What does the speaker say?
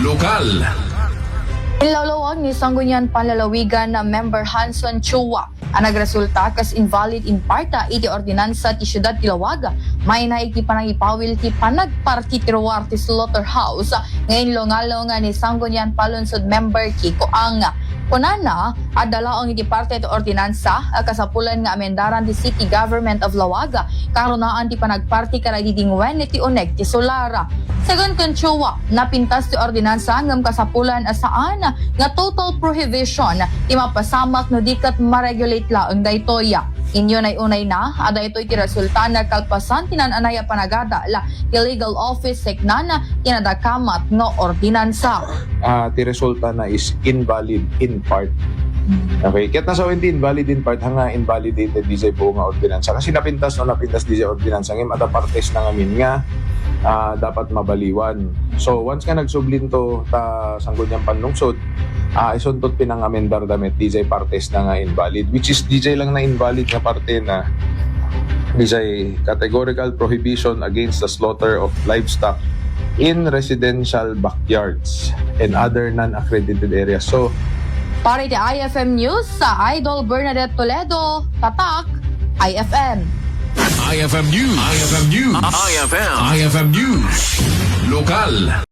Lokal. Inlalawag ni Sangguniang Panlalawigan na member Hanson Chua ang nagresulta kas invalid in parta iti ordinansa ti Siyudad Tilawaga may naiki panangipawil ti panagpartitiruar ti slaughterhouse ngayon longalo nga ni Sangguniang Palunsod member 𝐏𝐀𝐍𝐍. Kunana, adalaong iti parte iti ordinansa kasapulan nga amendaran ti City Government of Lawaga karunaan ti panagparti karadidingwen iti uneg ti Solara. Sagon kan Chua, napintas ti ordinansa ngam kasapulan asaan nga total prohibition ti mapasamak no dikat ma-regulate laeng daytoya. Inyo nay unay na, ada ito'y ti resulta na kalpasan tinananaya panagada la illegal office seknana tinadakamat nga ordinansa. Ti resulta na is invalid in part. Okay, ket nasa invalid in part hanga invalidated di sa po nga ordinansa kasi napintas di sa ordinansa ngem ada partes na ngamin nga dapat mabaliwan. So once ka nagsublim to ta Sangguniang Panlungsod, isuntot pinang amendar damit DJ partes na nga invalid, which is DJ lang na invalid nga parte na DJ categorical prohibition against the slaughter of livestock in residential backyards and other non-accredited areas. So Para iti IFM News sa Idol Bernadette Toledo, Tatak, IFM. IFM News. IFM News. IFM News. Lokal.